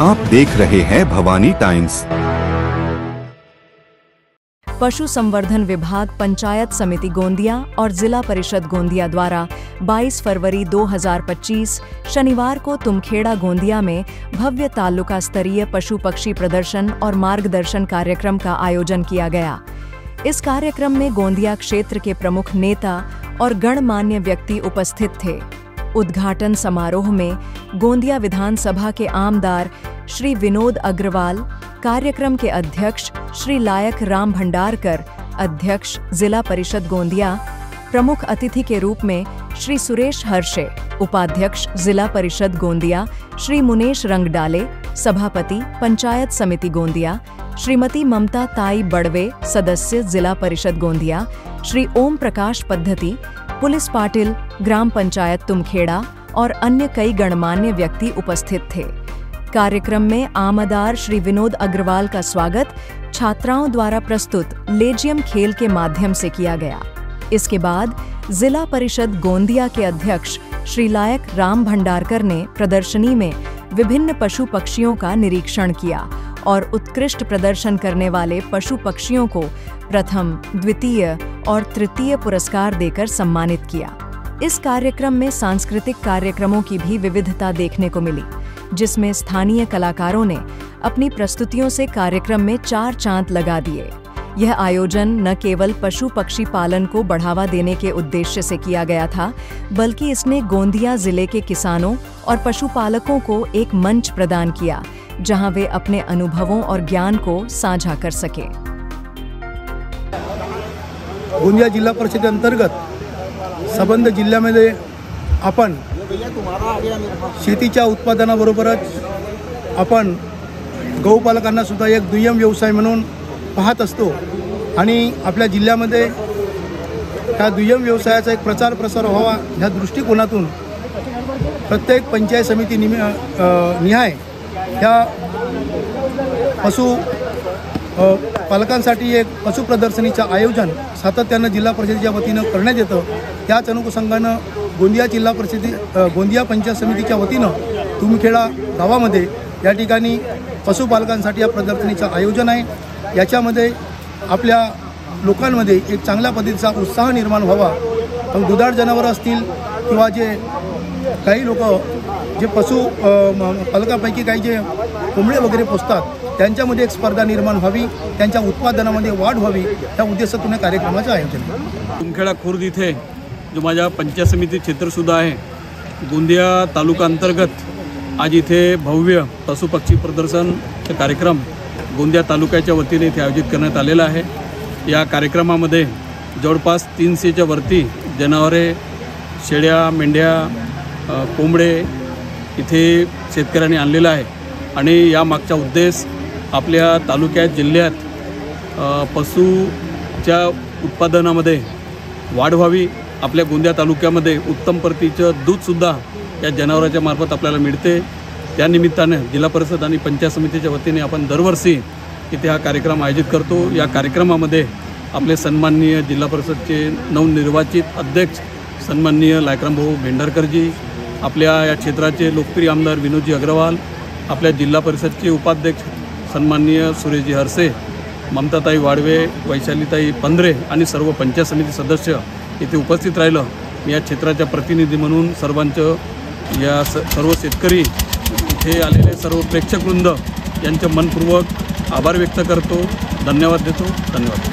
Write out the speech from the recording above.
आप देख रहे हैं भवानी टाइम्स। पशु संवर्धन विभाग पंचायत समिति गोंदिया और जिला परिषद गोंदिया द्वारा 22 फरवरी 2025 शनिवार को तुमखेड़ा गोंदिया में भव्य तालुका स्तरीय पशु पक्षी प्रदर्शन और मार्गदर्शन कार्यक्रम का आयोजन किया गया। इस कार्यक्रम में गोंदिया क्षेत्र के प्रमुख नेता और गणमान्य व्यक्ति उपस्थित थे। उद्घाटन समारोह में गोंदिया विधानसभा के आमदार श्री विनोद अग्रवाल, कार्यक्रम के अध्यक्ष श्री लायक राम भंडारकर, अध्यक्ष जिला परिषद गोंदिया, प्रमुख अतिथि के रूप में श्री सुरेश हर्षे, उपाध्यक्ष जिला परिषद गोंदिया श्री मुनेश रंगडाले, सभापति पंचायत समिति गोंदिया श्रीमती ममता ताई बड़वे, सदस्य जिला परिषद गोंदिया श्री ओम प्रकाश पद्धति, पुलिस पाटिल, ग्राम पंचायत तुमखेड़ा और अन्य कई गणमान्य व्यक्ति उपस्थित थे। कार्यक्रम में आमदार श्री विनोद अग्रवाल का स्वागत छात्राओं द्वारा प्रस्तुत लेजियम खेल के माध्यम से किया गया। इसके बाद जिला परिषद गोंदिया के अध्यक्ष श्री लायक राम भंडारकर ने प्रदर्शनी में विभिन्न पशु पक्षियों का निरीक्षण किया और उत्कृष्ट प्रदर्शन करने वाले पशु पक्षियों को प्रथम, द्वितीय और तृतीय पुरस्कार देकर सम्मानित किया। इस कार्यक्रम में सांस्कृतिक कार्यक्रमों की भी विविधता देखने को मिली, जिसमें स्थानीय कलाकारों ने अपनी प्रस्तुतियों से कार्यक्रम में चार चांद लगा दिए। यह आयोजन न केवल पशु पक्षी पालन को बढ़ावा देने के उद्देश्य से किया गया था, बल्कि इसने गोंदिया जिले के किसानों और पशुपालकों को एक मंच प्रदान किया, जहां वे अपने अनुभवों और ज्ञान को साझा कर सके। गोंदिया जिल्हा परिषदे अंतर्गत संबंध जिल्ह्यामध्ये आपण शेतीच्या उत्पादनाबरोबरच आपण गौपालकांना सुद्धा एक दुय्यम व्यवसाय म्हणून पाहत असतो आणि आपल्या जिल्ह्यामध्ये ह्या दुय्यम व्यवसायाचा एक प्रचार प्रसार व्हावा ह्या दृष्टिकोनातून प्रत्येक पंचायत समिती निहाय ह्या पशु पालकांसाठी एक पशु प्रदर्शनीचं आयोजन सातत्यानं जिल्हा परिषदेच्या वतीनं करण्यात येतं। त्याच अनुषंगानं गोंदिया जिल्हा परिषदे गोंदिया पंचायत समितीच्या वतीनं तुमखेडा गावामध्ये या ठिकाणी पशुपालकांसाठी या प्रदर्शनीचं आयोजन आहे। याच्यामध्ये आपल्या लोकांमध्ये एक चांगल्या पद्धतीचा उत्साह निर्माण व्हावा। पण दुधाळ जनावरं असतील किंवा जे काही लोक जे पशु पालकांपैकी काही जे कोंबडे वगैरे पोसतात त्यांच्यामध्ये एक स्पर्धा निर्माण व्हावी, त्यांच्या उत्पादनामध्ये वाढ व्हावी, त्या उद्देशातून कार्यक्रमाचं आयोजन आहे। तुमखेडा खुर्द इथे जो माझ्या पंचायत समिती क्षेत्रसुद्धा आहे, गोंदिया तालुका अंतर्गत आज इथे भव्य पशुपक्षी प्रदर्शनचा कार्यक्रम गोंदिया तालुक्याच्या वतीने इथे आयोजित करण्यात आलेला आहे। या कार्यक्रमामध्ये जवळपास 300च्या वरती जनावरे, शेळ्या, मेंढ्या, कोंबडे इथे शेतकऱ्यांनी आणलेला आहे आणि या मागचा उद्देश आपल्या तालुक्यात, जिल्ह्यात पशुच्या उत्पादनामध्ये वाढ व्हावी। आपल्या गोंदिया तालुक्यामध्ये उत्तम प्रतीचं दूधसुद्धा या जनावरांच्या मार्फत आपल्याला मिळते। त्या निमित्ताने जिल्हा परिषद आणि पंचायत समितीच्या वतीने आपण दरवर्षी इथे हा कार्यक्रम आयोजित करतो। या कार्यक्रमामध्ये आपले सन्माननीय जिल्हा परिषदचे नवनिर्वाचित अध्यक्ष सन्माननीय लायकरामभाऊ भेंडारकरजी, आपल्या या क्षेत्राचे लोकप्रिय आमदार विनोदजी अग्रवाल, आपल्या जिल्हा परिषदचे उपाध्यक्ष सन्माननीय सुरेशजी हरसे, ममताताई वाडवे, वैशालीताई पंधरे आणि सर्व पंचायत समिती सदस्य इथे उपस्थित राहिलं। मी या क्षेत्राच्या प्रतिनिधी म्हणून सर्वांचं, या सर्व शेतकरी, इथे आलेले सर्व प्रेक्षकवृंद यांचे मनपूर्वक आभार व्यक्त करतो, धन्यवाद देतो। धन्यवाद।